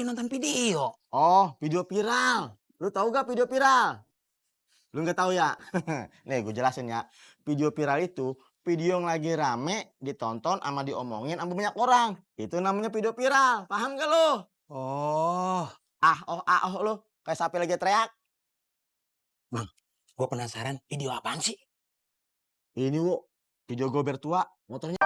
nonton video. Oh, video viral. Lu tahu gak video viral? Lu nggak tahu ya? Nih, gue jelasin ya. Video viral itu video yang lagi rame ditonton sama diomongin sama banyak orang. Itu namanya video viral. Paham gak lu? Oh, Lu. Kayak sapi lagi teriak. Bang, gue penasaran video apaan sih? Ini, Wu. Video gober tua. Motornya.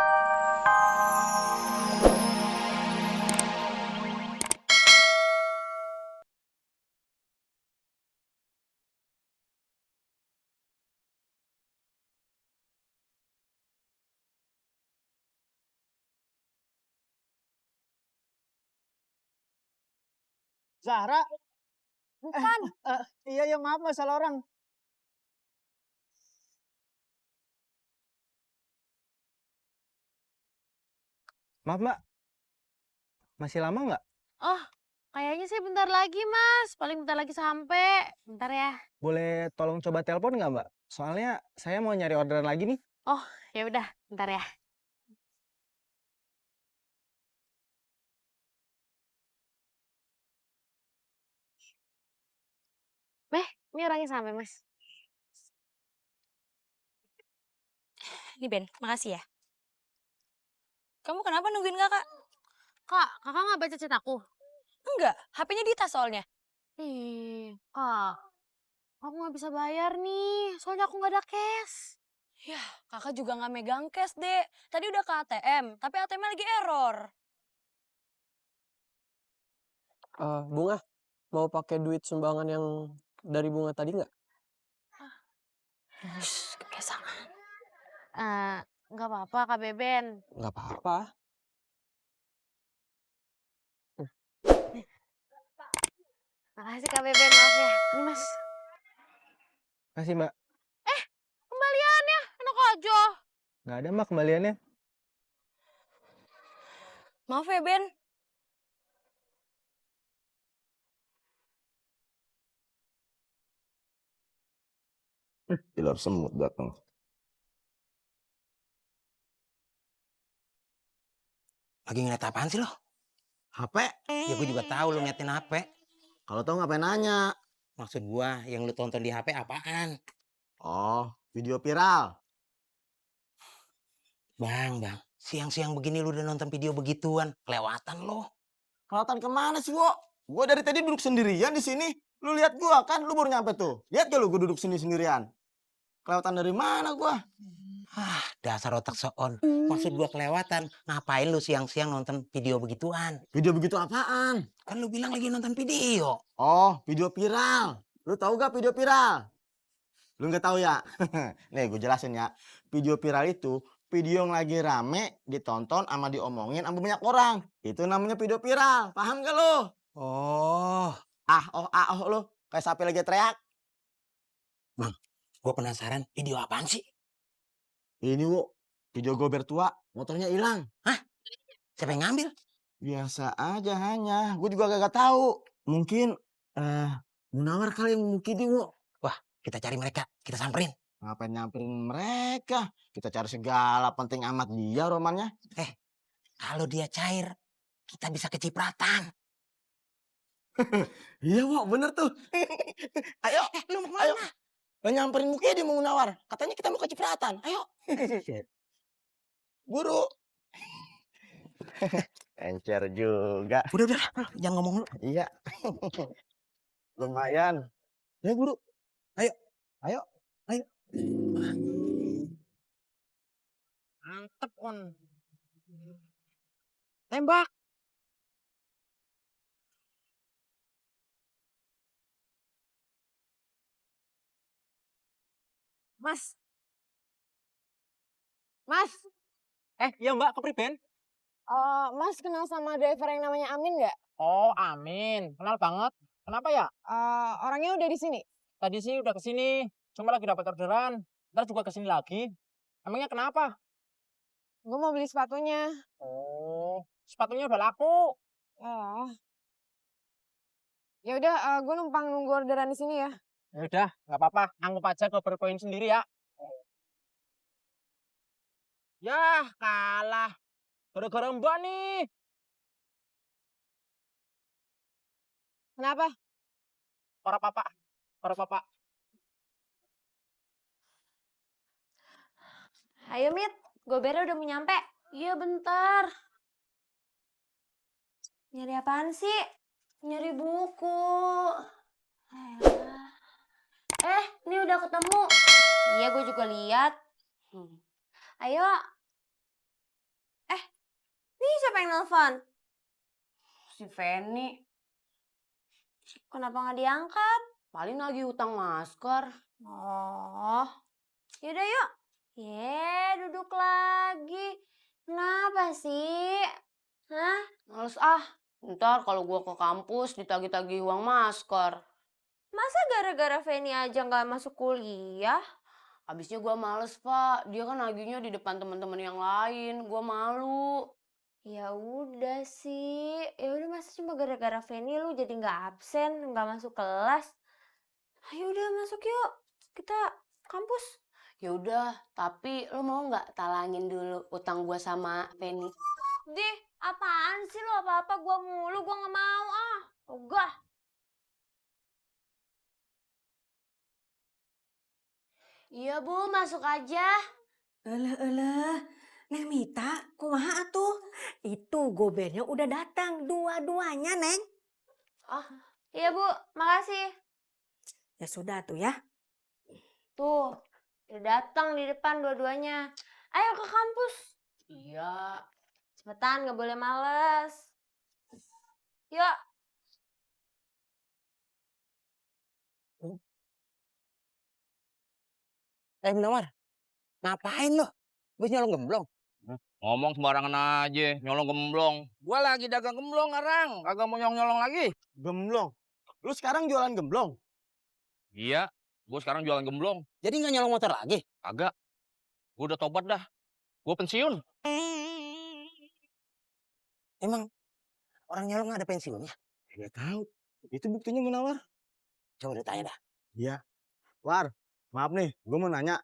Zahra? Bukan. Iya ya maaf masalah orang. Maaf Mbak, masih lama nggak? Oh, kayaknya sih bentar lagi, Mas. Paling bentar lagi sampai. Bentar ya. Boleh tolong coba telepon nggak Mbak? Soalnya saya mau nyari orderan lagi nih. Oh, ya udah, bentar ya. Ini orangnya sampai, Mas. Ini Ben, makasih ya. Kamu kenapa nungguin kakak? Kak, kakak nggak baca chat aku? Enggak, HP-nya di tas soalnya. Kak. Aku nggak bisa bayar nih, soalnya aku nggak ada cash. Yah, kakak juga nggak megang cash, Dek. Tadi udah ke ATM, tapi ATM-nya lagi error. Bunga, mau pakai duit sumbangan yang dari Bunga tadi nggak? Kebiasaan. Nggak apa-apa, Kak Beben. Nggak apa-apa. Makasih, Kak Beben, maaf ya. Ini, Mas. Kasih Mbak. Kembaliannya, enak aja. Nggak ada Mbak kembaliannya. Maaf ya, Ben. Pilar semut datang. Lagi ngeliat apaan sih lo? HP? Ya gue juga tahu lo ngeliatin HP. Kalau tahu ngapain nanya? Maksud gua yang lo tonton di HP apaan? Oh, video viral. Bang, siang-siang begini lu udah nonton video begituan. Kelewatan lo. Kelihatan kemana sih, Wo? Gue dari tadi duduk sendirian di sini. Lu lihat gua kan, lu baru nyampe tuh. Lihat gak lu gue duduk sini sendirian? Kelewatan dari mana gua? Dasar otak soon. Maksud gua kelewatan. Ngapain lu siang-siang nonton video begituan? Video begitu apaan? Kan lu bilang lagi nonton video. Oh, video viral. Lu tahu gak video viral? Lu nggak tahu ya? Nih, gue jelasin ya. Video viral itu video yang lagi rame ditonton sama diomongin sama banyak orang. Itu namanya video viral. Paham gak lu? Oh, Lu. Kayak sapi lagi teriak. Bang, gua penasaran video apaan sih? Ini, Wu. Video gober tua. Motornya hilang. Siapa yang ngambil? Biasa aja hanya. Gue juga gak tahu. Mungkin Munawar kali yang mungkin Wu. Kita cari mereka, kita samperin. Ngapain nyamperin mereka? Kita cari segala, penting amat dia romannya. Kalau dia cair, kita bisa kecipratan. Iya, Wu, bener tuh. Ayo, Lu mau ayo. kemana? Nyamperin Muki dia mau Munawar. Katanya kita mau kecipratan. Ayo. Buru. Encer juga. Udah, jangan ngomong lu. Iya. Lumayan. Ya, buru. Ayo. Mantep, on. Tembak. Mas. Mas. Iya Mbak, kepriben? Mas kenal sama driver yang namanya Amin nggak? Oh, Amin. Kenal banget. Kenapa ya? Orangnya udah di sini. Tadi sih udah kesini. Cuma lagi dapat orderan. Ntar juga kesini lagi. Emangnya kenapa? Gue mau beli sepatunya. Oh, sepatunya udah laku. Oh. Ya udah, gue numpang nunggu orderan di sini ya. Ya udah, nggak apa-apa. Anggap aja gue poin sendiri ya. Yah, kalah. Gara-gara Mbak nih. Kenapa? Para papa. Para papa. Ayo, Mit. Gobernya udah mau nyampe. Iya bentar. Nyari apaan sih? Nyari buku. Ayolah. Ini udah ketemu. Iya, gue juga lihat. Ayo. Nih siapa yang nelfon? Si Feni. Kenapa nggak diangkat? Paling lagi utang masker. Oh. Yaudah yuk. Duduk lagi. Kenapa sih? Hah? Males ah. Ntar kalau gua ke kampus ditagih-tagih uang masker. Masa gara-gara Feni aja nggak masuk kuliah? Habisnya gua males, Pak. Dia kan nagihnya di depan teman-teman yang lain. Gua malu. Ya udah sih. Ya udah masa cuma gara-gara Feni lu jadi nggak absen, nggak masuk kelas? Ayo udah masuk yuk. Kita kampus. Ya udah, tapi lo mau nggak talangin dulu utang gua sama Feni? Dih, apaan sih lo? Apa-apa gua mulu, gua nggak mau ah. Ogah. Iya, Bu, masuk aja. Elah, Neng Mita, kumaha atuh? Itu gobernya udah datang, dua-duanya, Neng. Iya Bu, makasih. Ya sudah tuh ya. Tuh, udah datang di depan dua-duanya. Ayo ke kampus. Iya. Cepetan, nggak boleh males. Yuk. Munawar, ngapain lo? Habis nyolong gemblong. Ngomong sembarangan aja, nyolong gemblong. Gua lagi dagang gemblong sekarang, kagak mau nyolong lagi. Gemblong. Lu sekarang jualan gemblong? Iya, gua sekarang jualan gemblong. Jadi nggak nyolong motor lagi? Kagak. Gua udah tobat dah. Gua pensiun. Emang orang nyolong nggak ada pensiunnya? Gak tahu. Itu buktinya Munawar. Coba ditanya dah. Iya. War, maaf nih, gue mau nanya.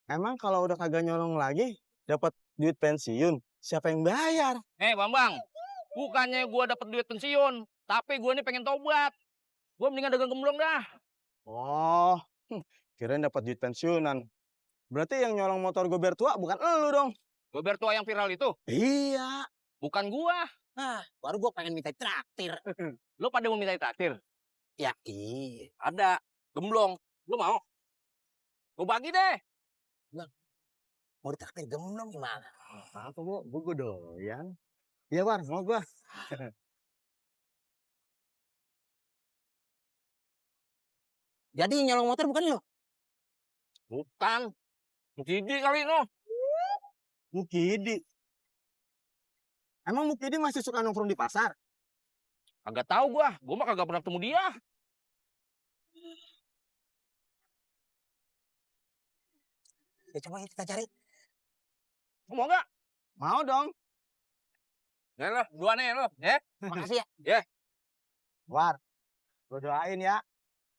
Emang kalau udah kagak nyolong lagi, dapat duit pensiun, siapa yang bayar? Bambang, bukannya gua dapet duit pensiun, tapi gua ini pengen tobat. Gua mendingan dagang gemblong dah. Oh, kirain dapat duit pensiunan. Berarti yang nyolong motor gober tua bukan elu dong? Gober tua yang viral itu, Iya. bukan gua. Nah, baru gua pengen minta traktir. Lu pada mau minta traktir? Ya, iya. Ada gemblong. Lu mau? Gua bagi deh. Mau ditraktir gemblong gimana? Apa bu? Gue doyan. Iya War, mau gua. Jadi nyolong motor bukan lo? Bukan. Mukidi kali no. Mukidi. Emang Mukidi masih suka nongkrong di pasar? Kagak tahu gua mah kagak pernah ketemu dia. Ya coba kita cari. Lu mau nggak? Mau dong. Ya lo, dua nih lo, ya. Makasih ya. War, gue doain ya.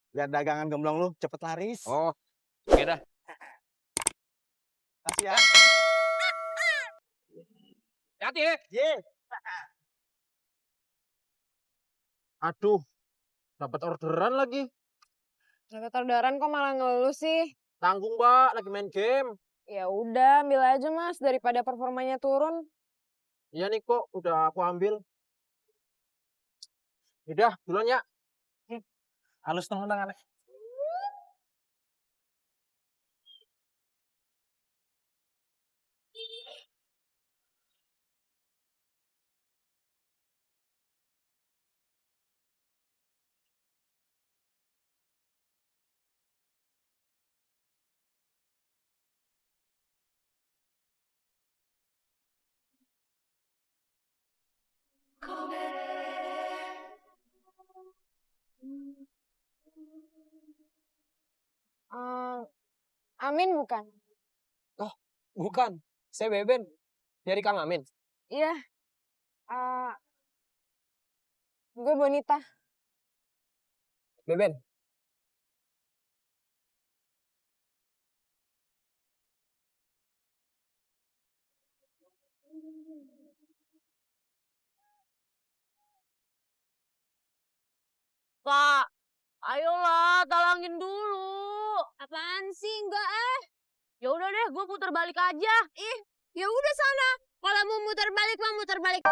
Biar dagangan gemblong lu cepet laris. Oh, oke dah. Kasih ya. Hati ya. Ye. Aduh, dapat orderan lagi. Dapat orderan kok malah ngeluh sih? Tanggung, Mbak, lagi main game. Ya udah, ambil aja Mas daripada performanya turun. Iya nih kok, udah aku ambil. Udah, duluan ya. Halus tangan. Amin bukan? Bukan, saya Beben. Dari Kang Amin. Iya. Gue Bonita. Beben, Pak, ayolah talangin dulu. Apaan sih? Enggak Ya udah deh, gue putar balik aja. ya udah sana. Kalau mau muter balik mah muter balik.